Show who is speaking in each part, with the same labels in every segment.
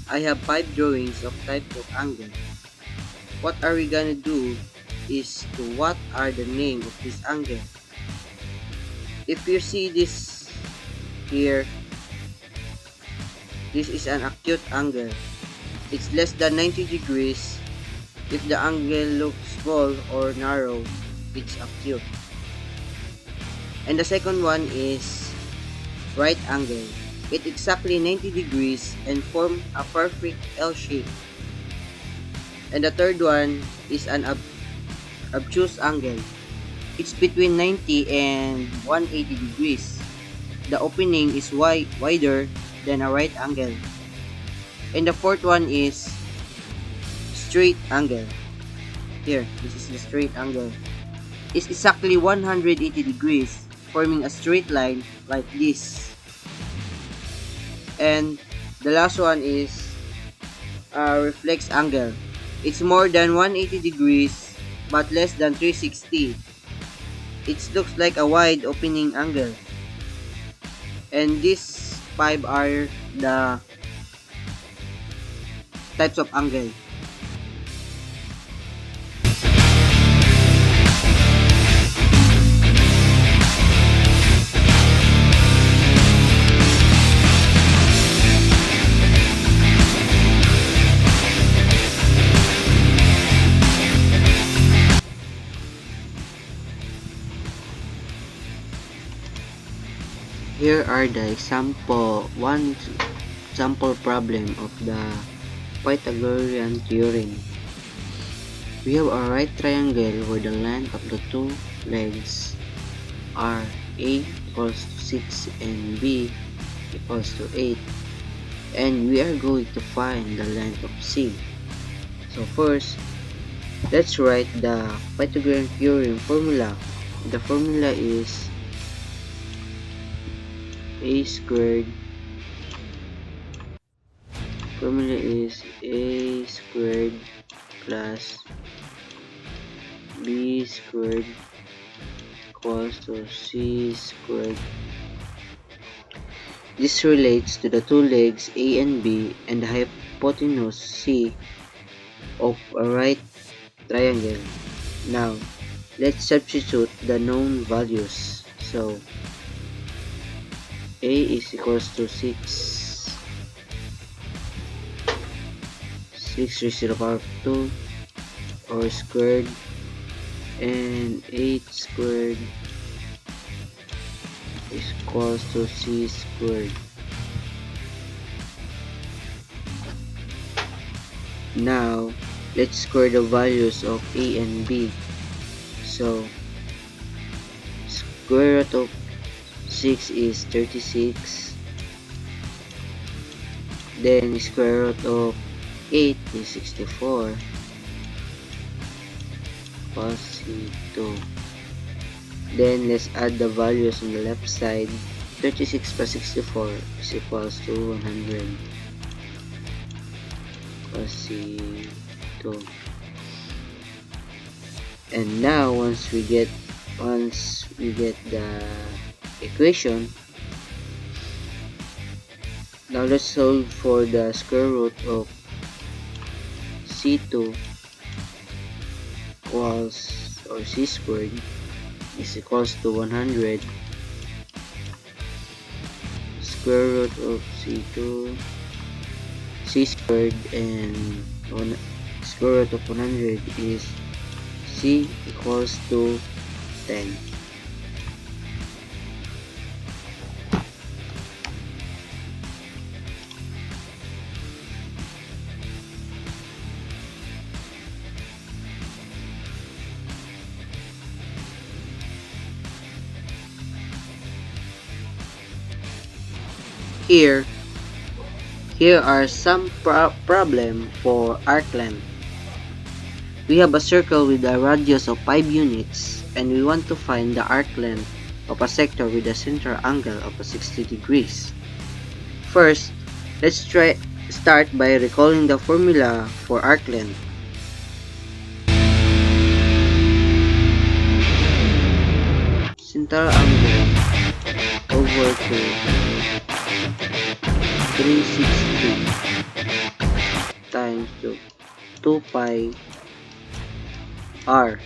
Speaker 1: I have 5 drawings of types of angle. What are we gonna do is to what are the name of this angle. If you see this here, this is an acute angle. It's less than 90 degrees. If the angle looks small or narrow, it's acute. And the second one is right angle. It exactly 90 degrees and form a perfect L shape. And the third one is an obtuse angle. It's between 90 and 180 degrees. The opening is wider than a right angle. And the fourth one is straight angle. Here, this is the straight angle. It's exactly 180 degrees, forming a straight line like this. And the last one is a reflex angle. It's more than 180 degrees but less than 360. It looks like a wide opening angle. And these 5 are the types of angle. Here are the one example problem of the Pythagorean theorem. We have a right triangle where the length of the two legs are A equals to 6 and B equals to 8, and we are going to find the length of C. So first, let's write the Pythagorean theorem formula. The formula is a squared plus b squared equals to c squared. This relates to the two legs A and B and the hypotenuse C of a right triangle. Now, let's substitute the known values. So, A is equals to 6 raised to the power of 2 or squared, and 8 squared is equals to C squared. Now, let's square the values of A and B. So, square root of 6 is 36, then square root of 8 is 64 plus C2. Then let's add the values on the left side. 36 plus 64 is equals to 100 plus C2. And now once we get the equation, now let's solve for the square root of C2 equals, or C squared is equals to 100 square root of C2 C squared, and square root of 100 is C equals to 10. Here are some problem for arc length. We have a circle with a radius of 5 units and we want to find the arc length of a sector with a center angle of 60 degrees. First, let's start by recalling the formula for arc length. central angle over to 360 times to 2 pi r.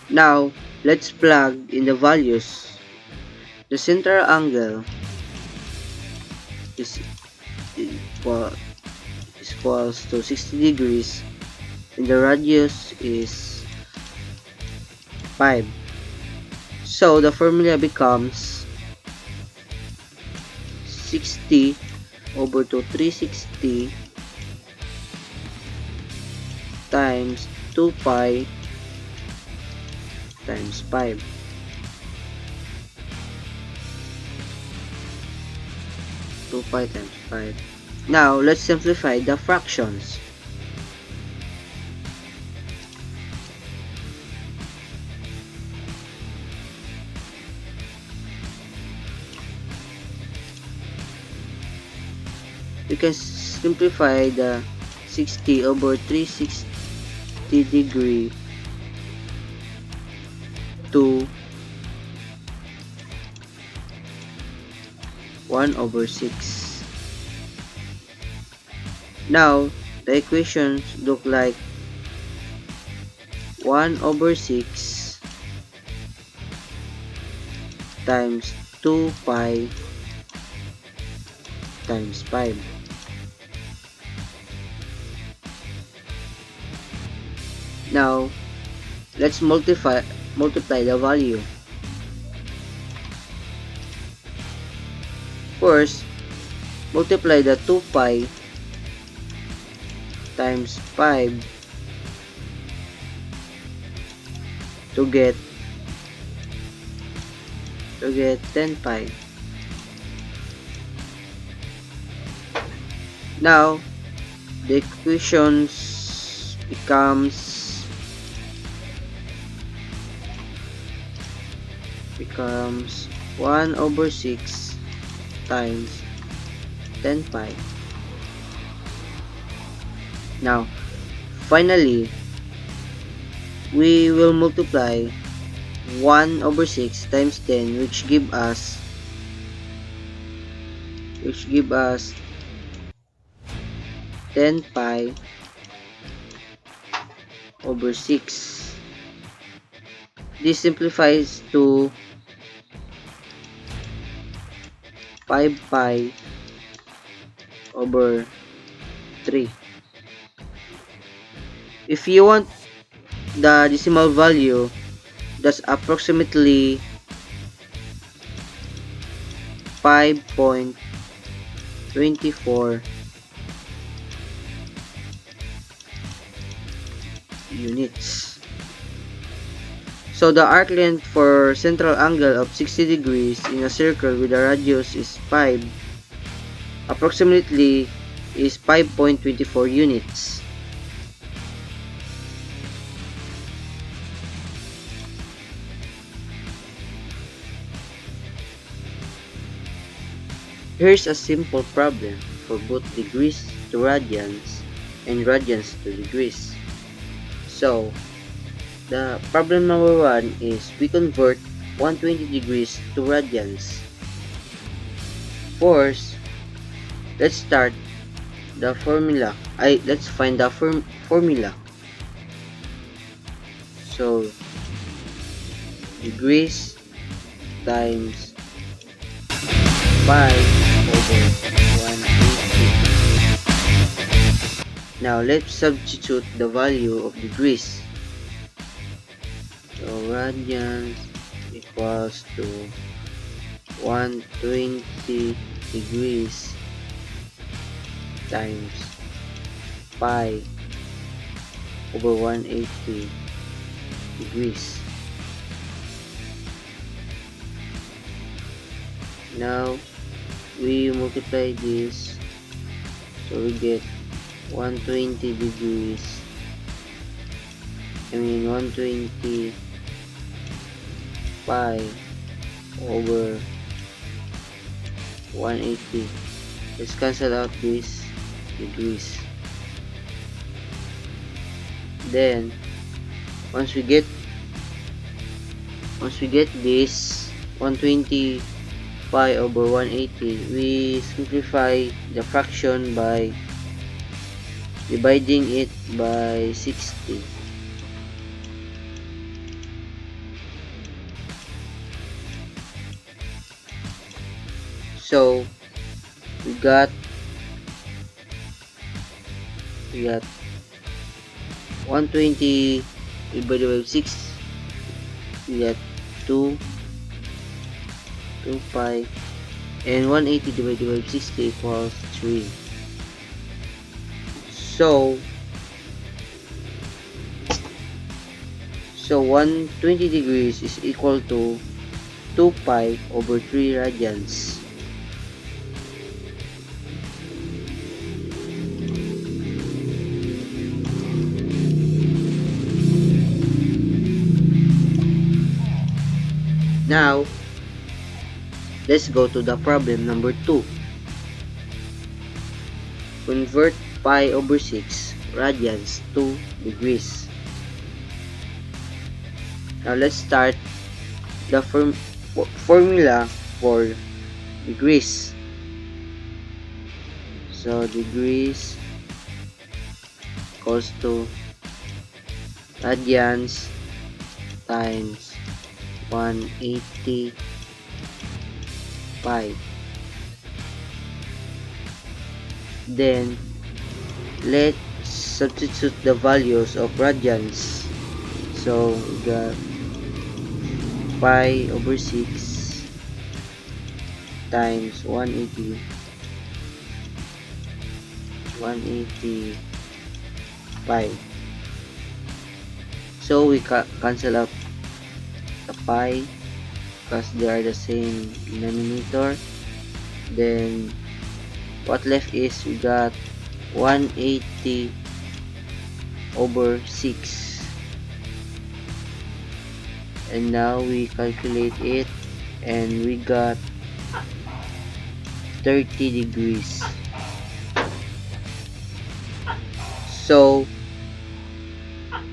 Speaker 1: Now, let's plug in the values. The central angle is equal, equals to 60 degrees and the radius is 5. So the formula becomes 60 over to 360 times 2 pi times 5. 2 pi times 5. Now, let's simplify the fractions. We can simplify the 60 over 360 degree to 1 over 6. Now, the equations look like 1 over 6 times 2 pi times 5. Now, let's multiply the value. First, multiply the 2 pi times 5 to get 10 pi. Now, the equations becomes 1 over 6 times 10 pi. Now, finally, we will multiply 1 over 6 times 10, which give us 10 pi over 6. This simplifies to 5 pi over 3. If you want the decimal value, that's approximately 5.24 units. So the arc length for central angle of 60 degrees in a circle with a radius is 5 approximately is 5.24 units. Here's a simple problem for both degrees to radians and radians to degrees. So, the problem number 1 is we convert 120 degrees to radians. First, let's start the formula. Let's find the formula. So, degrees times 5 over 180. Now, let's substitute the value of degrees. So, radians equals to 120 degrees times pi over 180 degrees. Now, we multiply this, so we get 120 degrees, 120 pi over 180. Let's cancel out this degrees. Then, once we get Once we get this 120 pi over 180, we simplify the fraction by dividing it by 60. So we got 120 divided by 6, we got 2 pi, and 180 divided by 60 equals 3. So 120 degrees is equal to 2 pi over 3 radians. Now, let's go to the problem number 2. Convert pi over 6 radians to degrees. Now, let's start the formula for degrees. So, degrees equals to radians times 180 pi. Then, let's substitute the values of radians. So, we got pi over 6 times 180 pi. So we cancel out the pi because they are the same denominator. Then what left is we got 180 over 6, and now we calculate it and we got 30 degrees. So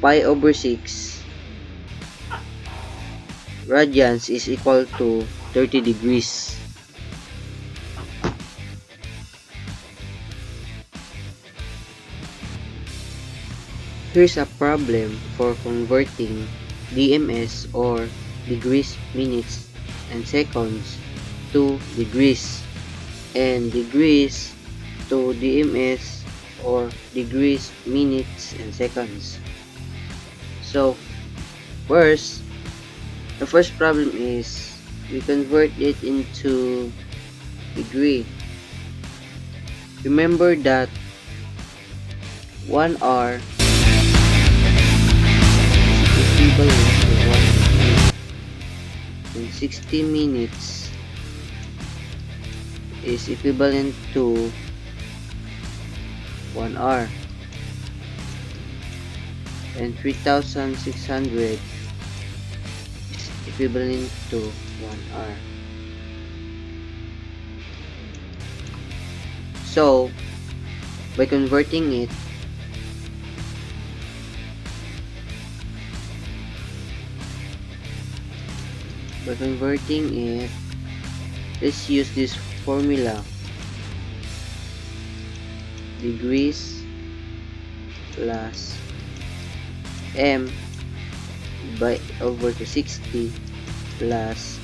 Speaker 1: pi over 6 radians is equal to 30 degrees. Here's a problem for converting DMS or degrees, minutes, and seconds to degrees, and degrees to DMS or degrees, minutes, and seconds. So first, the first problem is we convert it into degree. Remember that 1 hour is equivalent to 1 degree, and 60 minutes is equivalent to 1 hour, and 3600 is equivalent to 1 hour. So by converting it, let's use this formula: degrees plus m by over to 60 plus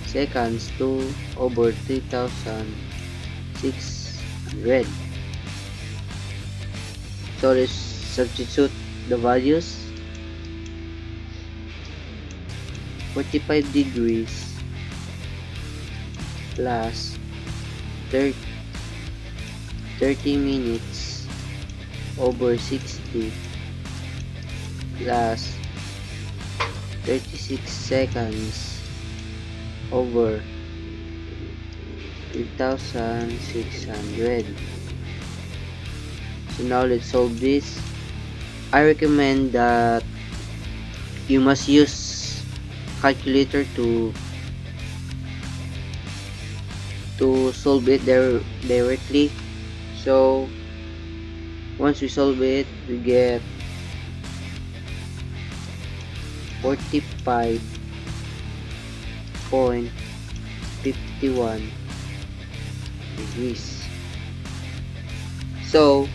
Speaker 1: seconds 2 over 3600. So let's substitute the values. 45 degrees plus 30 minutes over 60 plus 36 seconds over 3600. So now let's solve this. I recommend that you must use calculator to solve it directly. So once we solve it, we get 45.51 degrees. So,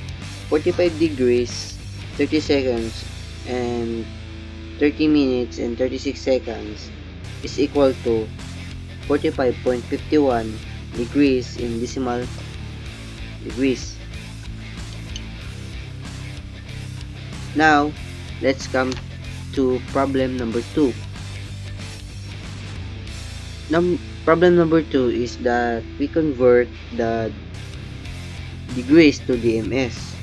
Speaker 1: 45 degrees, 30 seconds, and 30 minutes and 36 seconds is equal to 45.51 degrees in decimal degrees. Now, let's come to problem number 2. Problem number 2 is that we convert the degrees to DMS.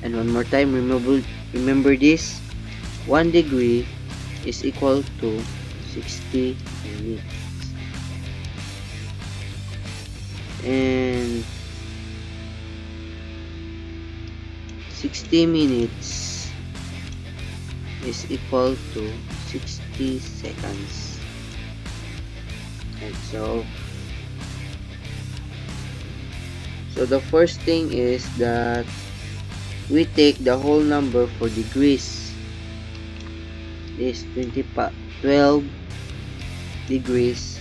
Speaker 1: And one more time, remember this, 1 degree is equal to 60 minutes. And 60 minutes is equal to 60 seconds. And so the first thing is that we take the whole number for degrees. This 12 degrees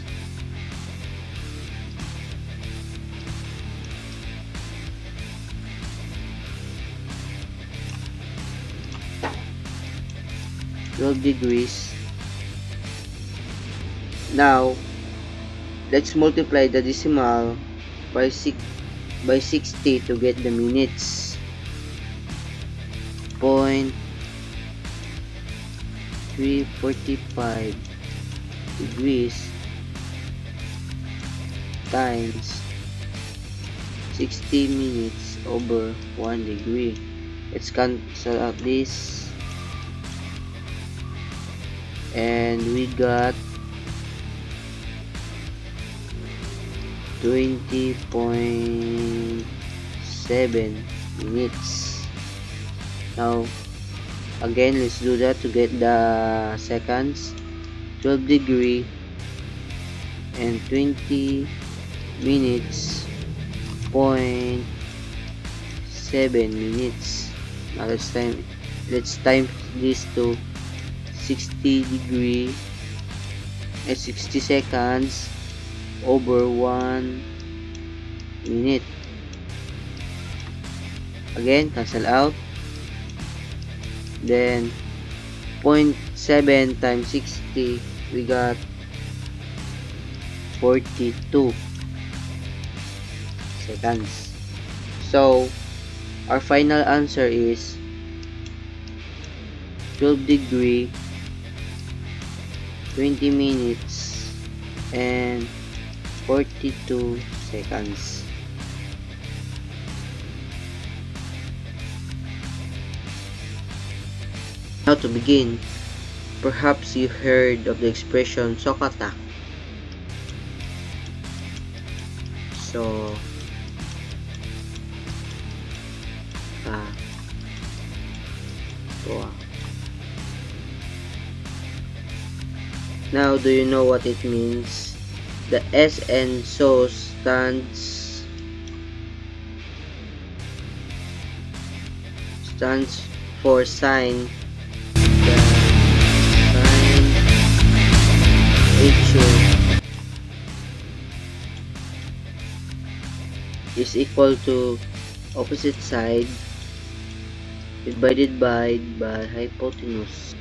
Speaker 1: Now, let's multiply the decimal by 60 to get the minutes. 0.345 degrees times 60 minutes over 1 degree. Let's cancel out this, and we got 20.7 minutes. Now, again, let's do that to get the seconds. 12 degree and 20 minutes, 0.7 minutes. Now let's time this to 60 degree and 60 seconds over 1 minute. Again, cancel out. Then 0.7 times 60, we got 42 seconds. So our final answer is 12 degree, 20 minutes, and 42 seconds. Now to begin, perhaps you heard of the expression sokata. So, now do you know what it means? The S and so stands for sign. The sign ratio is equal to opposite side divided by hypotenuse.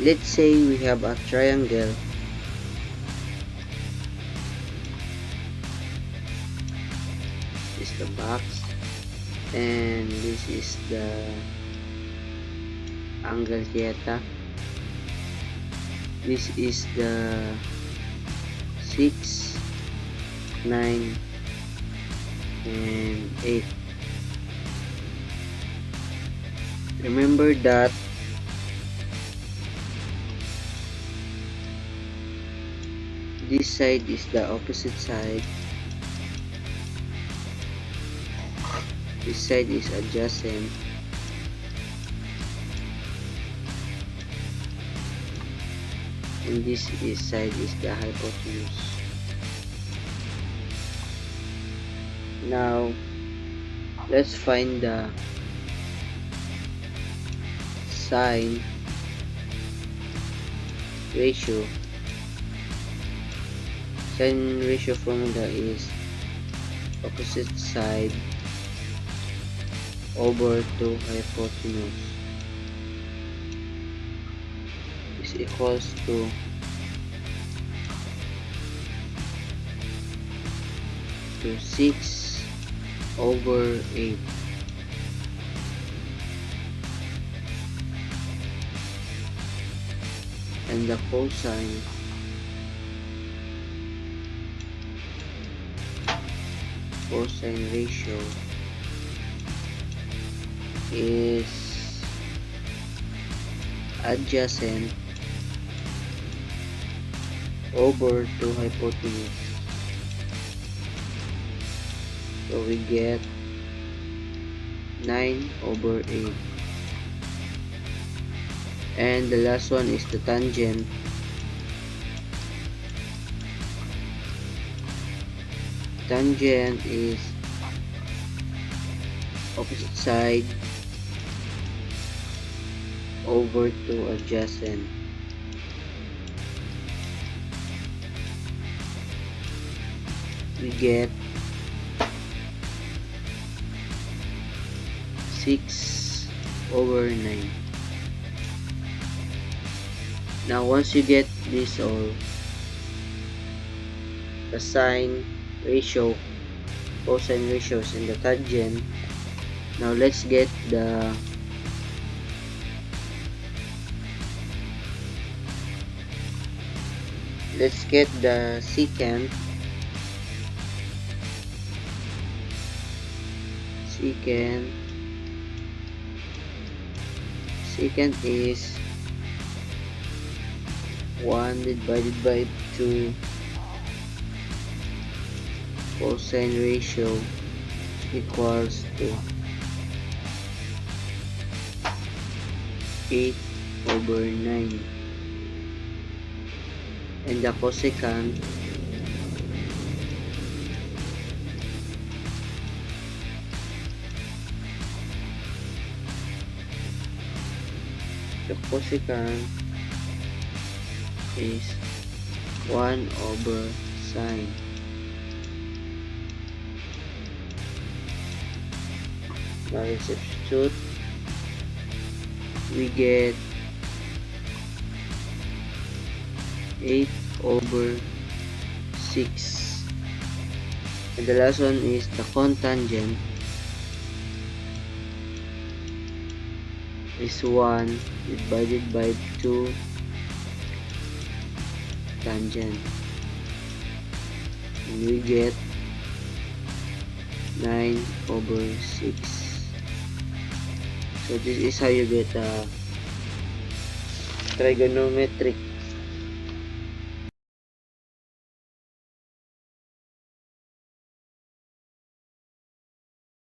Speaker 1: Let's say we have a triangle. This is the box, and this is the angle theta. This is the 6, 9, and 8. Remember that this side is the opposite side, this side is adjacent, and this side is the hypotenuse. Now let's find the sine ratio. Sine ratio formula is opposite side over to hypotenuse is equals to to 6 over 8. And the cosine ratio is adjacent over to hypotenuse. So we get 9 over 8. And the last one is the tangent. Tangent is opposite side over to adjacent. We get 6 over 9. Now once you get this all, the sine ratio, cosine ratios, and the tangent, now let's get the secant. Secant is 1 divided by 2 cosine ratio equals to 8 over 9. And the cosecant is 1 over sine. Now let's substitute. We get 8 over 6. And the last one is the cotangent is 1 divided by 2 tangent, and we get 9 over 6. So this is how you get a trigonometric